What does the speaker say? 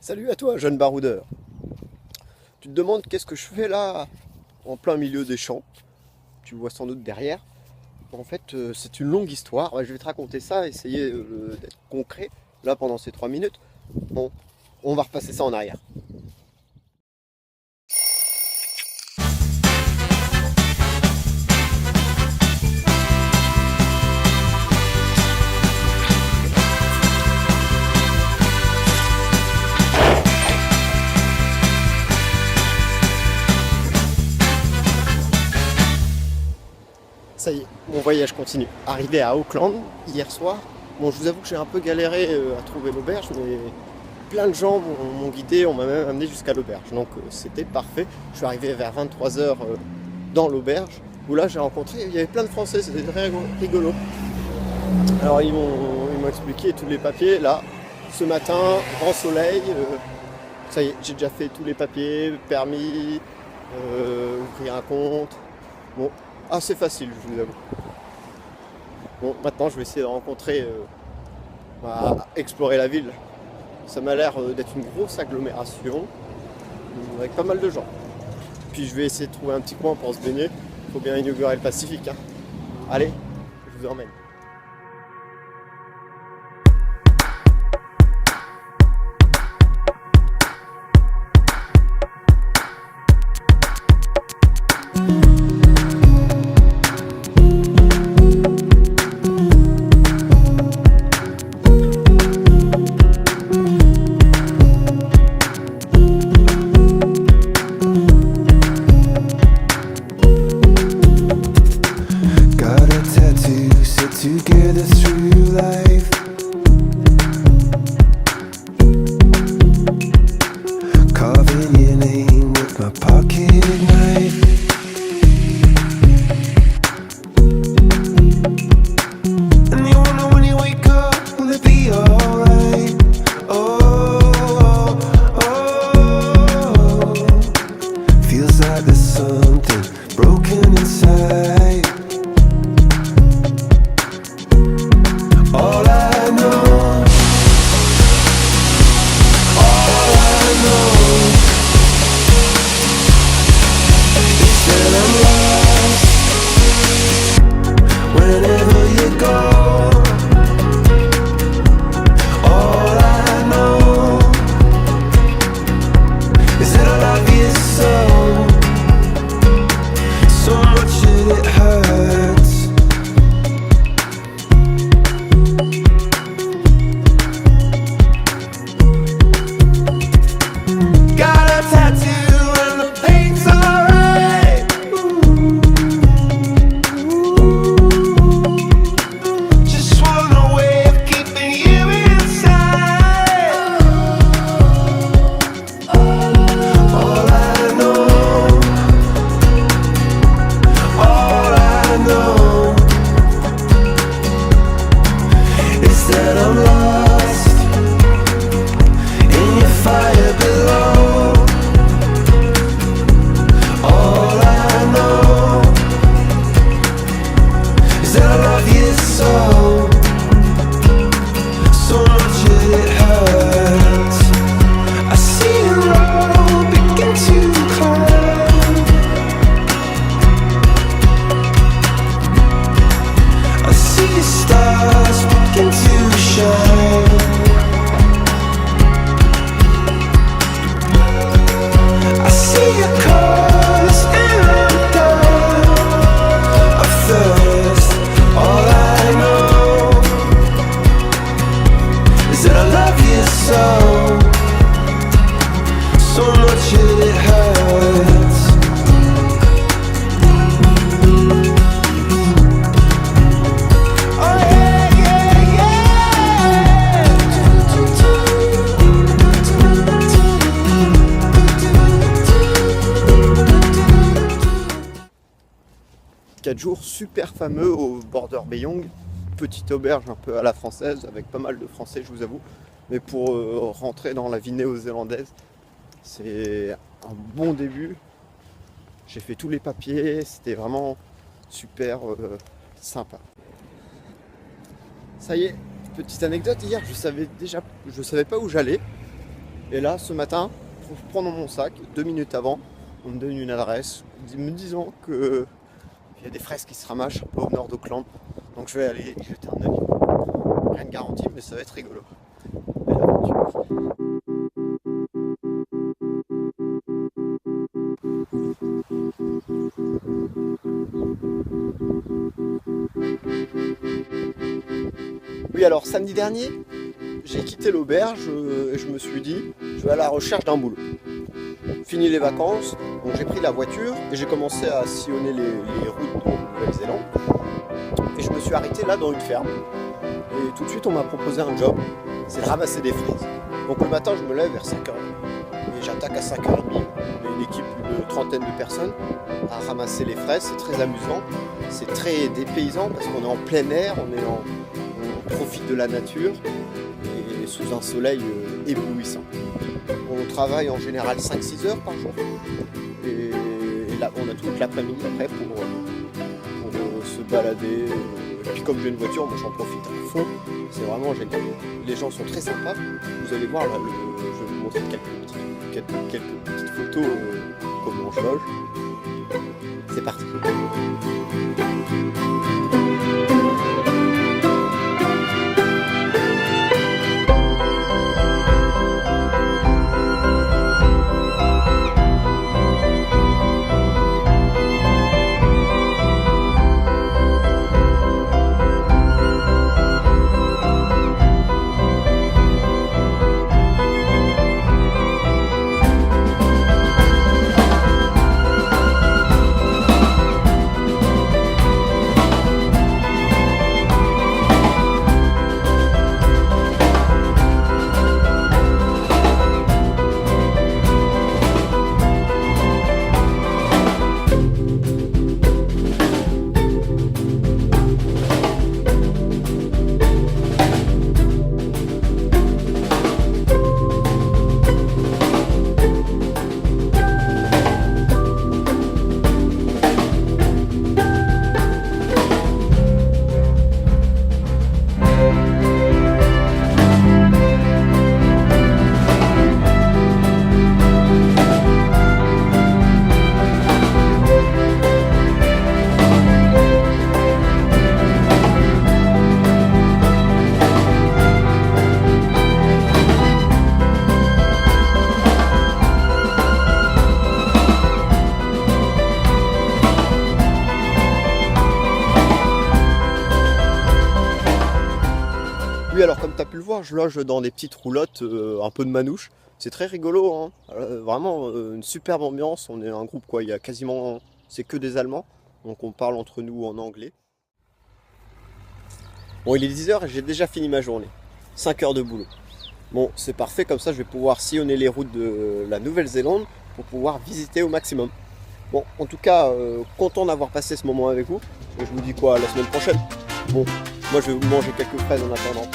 Salut à toi, jeune baroudeur. Tu te demandes qu'est-ce que je fais là, en plein milieu des champs. Tu le vois sans doute derrière. En fait, c'est une longue histoire. Ouais, je vais te raconter ça, essayer d'être concret là pendant ces 3 minutes. Bon, on va repasser ça en arrière. Ça y est, mon voyage continue. Arrivé à Auckland hier soir. Bon, je vous avoue que j'ai un peu galéré à trouver l'auberge, mais plein de gens m'ont guidé, on m'a même amené jusqu'à l'auberge. Donc c'était parfait. Je suis arrivé vers 23h dans l'auberge, où là j'ai rencontré, il y avait plein de Français, c'était très rigolo. Alors ils m'ont expliqué tous les papiers. Là, ce matin, grand soleil, ça y est, j'ai déjà fait tous les papiers, permis, ouvrir un compte. Bon, assez facile, je vous avoue. Bon, maintenant je vais essayer de rencontrer, explorer la ville. Ça m'a l'air d'être une grosse agglomération, avec pas mal de gens. Puis je vais essayer de trouver un petit coin pour se baigner. Il faut bien inaugurer le Pacifique, hein. Allez, je vous emmène. Together through life, carving your name with my pocket knife. And you wonder when you wake up, will it be alright? Oh, oh, feels like there's something broken inside. All I know is that I'm lost wherever you go. All I know is that I love you so much that it hurts. Jours super fameux au Border Bay Young, petite auberge un peu à la française avec pas mal de Français, je vous avoue, mais pour rentrer dans la vie néo-zélandaise, c'est un bon début. J'ai fait tous les papiers, c'était vraiment super sympa. Ça y est, petite anecdote, hier je savais pas où j'allais. Et là, ce matin, pour prendre mon sac, 2 minutes avant, on me donne une adresse me disant qu'il y a des fraises qui se ramassent un peu au nord d'Auckland. Donc je vais aller y jeter un œil. Rien de garanti, mais ça va être rigolo. Belle aventure. Oui, alors samedi dernier, j'ai quitté l'auberge et je me suis dit, je vais à la recherche d'un boulot. Fini les vacances, donc j'ai pris la voiture et j'ai commencé à sillonner les routes de Nouvelle-Zélande. Et je me suis arrêté là dans une ferme. Et tout de suite, on m'a proposé un job, c'est de ramasser des fraises. Donc le matin, je me lève vers 5h. Et j'attaque à 5h30. On est une équipe de trentaine de personnes à ramasser les fraises. C'est très amusant, c'est très dépaysant parce qu'on est en plein air, on profite de la nature et sous un soleil éblouissant. On travaille en général 5-6 heures par jour. Et là, on a toute l'après-midi après pour se balader. Et puis comme j'ai une voiture, moi j'en profite à fond. C'est vraiment génial. Les gens sont très sympas. Vous allez voir là, je vais vous montrer quelques petites photos comment je loge. C'est parti. Oui, alors comme tu as pu le voir, je loge dans des petites roulottes, un peu de manouche. C'est très rigolo, hein. Vraiment une superbe ambiance. On est un groupe quoi, il y a quasiment, c'est que des Allemands, donc on parle entre nous en anglais. Bon, il est 10h et j'ai déjà fini ma journée. 5 heures de boulot. Bon, c'est parfait, comme ça je vais pouvoir sillonner les routes de la Nouvelle-Zélande pour pouvoir visiter au maximum. Bon, en tout cas, content d'avoir passé ce moment avec vous. Je vous dis quoi, la semaine prochaine. Bon, moi je vais vous manger quelques fraises en attendant.